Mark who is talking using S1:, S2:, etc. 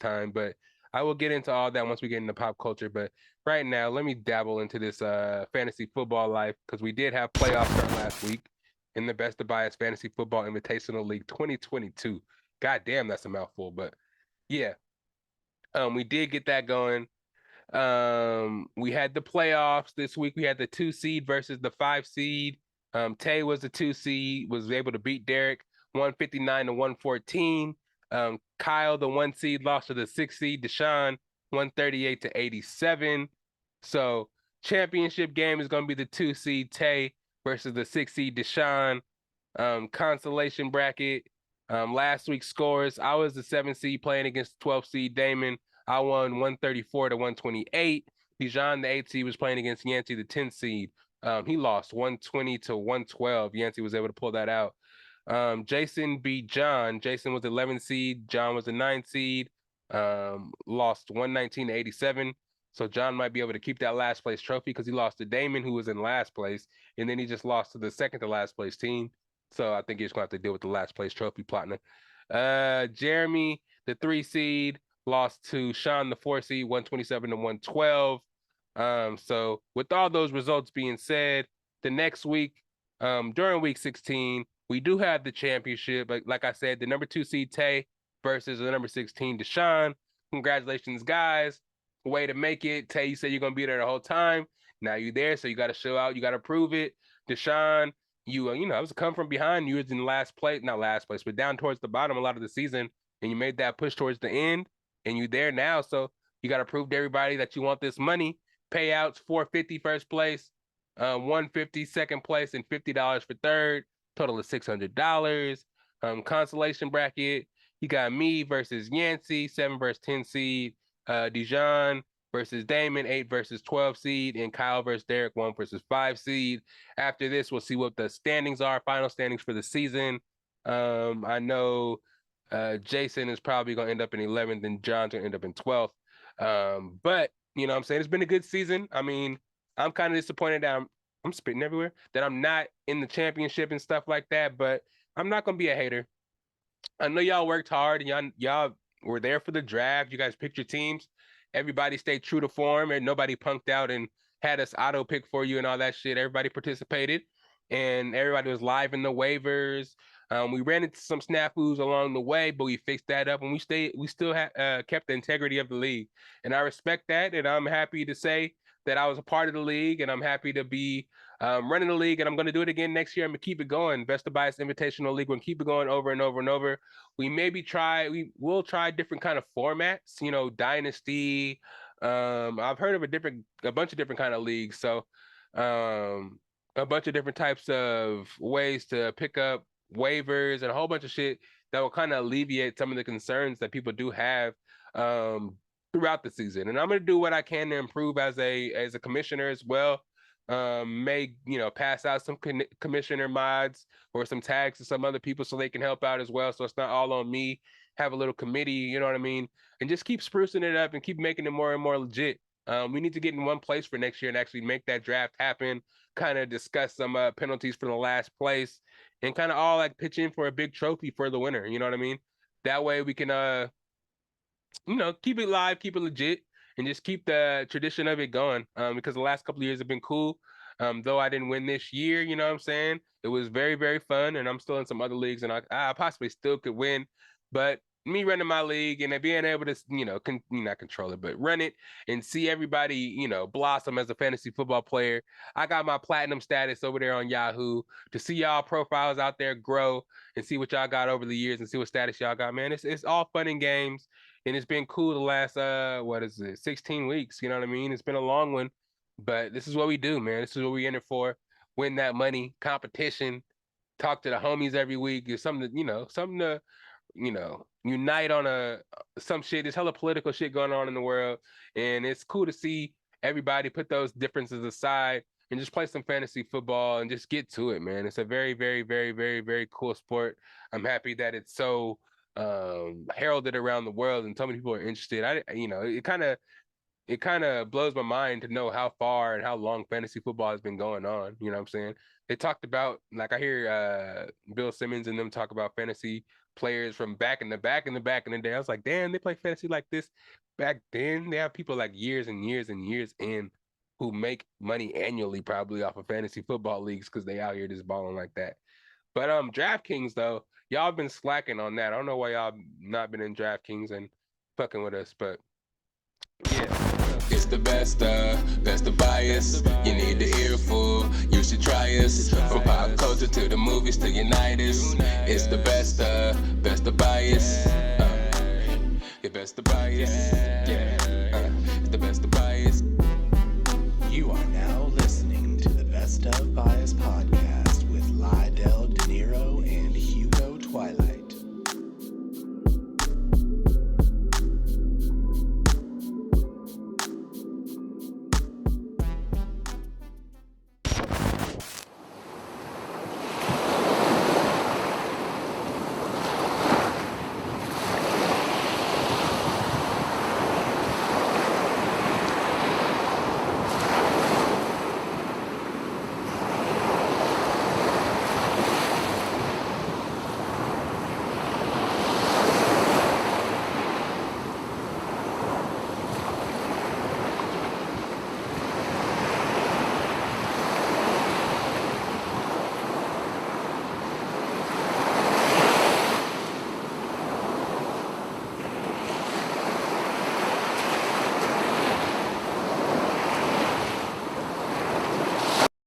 S1: time, but I will get into all that once we get into pop culture. But right now, let me dabble into this fantasy football life because we did have playoffs start last week in the Best of Bias Fantasy Football Invitational League 2022. God damn, that's a mouthful, but yeah, we did get that going. We had the playoffs this week. We had the 2 seed versus the 5 seed. Tay was the 2 seed, was able to beat Derek 159 to 114. Kyle, the 1 seed, lost to the 6 seed, Deshaun 138 to 87. So championship game is going to be the 2 seed Tay versus the 6 seed Deshaun. Consolation bracket. Last week's scores. I was the 7 seed playing against the 12 seed Damon. I won 134 to 128. Dijon, the 8 seed, was playing against Yancey, the 10 seed. He lost 120 to 112. Yancey was able to pull that out. Jason beat John. Jason was the 11 seed. John was the 9 seed. Lost 119 to 87. So John might be able to keep that last place trophy because he lost to Damon, who was in last place, and then he just lost to the second to last place team. So I think he's gonna have to deal with the last place trophy partner. Jeremy, the 3 seed, lost to Sean, the 4 seed, 127 to 112. So with all those results being said, the next week, during week 16, we do have the championship. Like I said, the number 2 seed Tay versus the number 16 Deshaun. Congratulations, guys. Way to make it. Tay, you said you're gonna be there the whole time. Now you're there, so you got to show out. You got to prove it. Deshaun, I was come from behind. You was in last place, not last place, but down towards the bottom a lot of the season, and you made that push towards the end, and you there now. So you got to prove to everybody that you want this money. Payouts: 450 first place, 150 second place, and $50 for third. Total of $600. Consolation bracket. You got me versus Yancey, 7 versus 10 seed. Dijon versus Damon, 8 versus 12 seed, and Kyle versus Derek, 1 versus 5 seed. After this, we'll see what the standings are, final standings for the season. I know Jason is probably going to end up in 11th, and John's going to end up in 12th. But, what I'm saying? It's been a good season. I mean, I'm kind of disappointed that I'm spitting everywhere, that I'm not in the championship and stuff like that, but I'm not going to be a hater. I know y'all worked hard and y'all were there for the draft. You guys picked your teams. Everybody stayed true to form and nobody punked out and had us auto pick for you and all that shit. Everybody participated and everybody was live in the waivers. We ran into some snafus along the way, but we fixed that up and we still kept the integrity of the league. And I respect that. And I'm happy to say that I was a part of the league and I'm happy to be running the league, and I'm going to do it again next year. I'm going to keep it going. Best of Bias Invitational League. We're going to keep it going over and over and over. We will try different kind of formats, dynasty. I've heard of a bunch of different kind of leagues. So, a bunch of different types of ways to pick up waivers and a whole bunch of shit that will kind of alleviate some of the concerns that people do have throughout the season. And I'm going to do what I can to improve as a commissioner as well. May pass out some commissioner mods or some tags to some other people so they can help out as well, so it's not all on me. Have a little committee, you know what I mean, and just keep sprucing it up and keep making it more and more legit. We need to get in one place for next year and actually make that draft happen, kind of discuss some penalties for the last place, and kind of all like pitch in for a big trophy for the winner, you know what I mean. That way we can keep it live, keep it legit, and just keep the tradition of it going. Because the last couple of years have been cool. Though I didn't win this year, you know what I'm saying? It was very, very fun, and I'm still in some other leagues, and I possibly still could win. But me running my league and being able to, not control it, but run it and see everybody, blossom as a fantasy football player. I got my platinum status over there on Yahoo to see y'all profiles out there grow and see what y'all got over the years and see what status y'all got, man. It's all fun and games. And it's been cool the last 16 weeks, you know what I mean? It's been a long one, but this is what we do, man. This is what we in it for. Win that money, competition, talk to the homies every week. It's something to unite on some shit. There's hella political shit going on in the world, and it's cool to see everybody put those differences aside and just play some fantasy football and just get to it, man. It's a very, very, very, very, very cool sport. I'm happy that it's so heralded around the world and so many people are interested. It kind of it kind of blows my mind to know how far and how long fantasy football has been going on. You know what I'm saying? They talked about, like, I hear Bill Simmons and them talk about fantasy players from back in the day. I was like, damn, they play fantasy like this back then. They have people like years and years and years in who make money annually probably off of fantasy football leagues because they out here just balling like that. But DraftKings though, y'all been slacking on that. I don't know why y'all not been in DraftKings and fucking with us, but yeah.
S2: It's the best of bias. You need the earful, you should try us. From pop culture to the movies to Unitas. It's the best of bias. Your best of bias. Yeah, it's the best of bias.
S3: You are now listening to the Best of Bias podcast.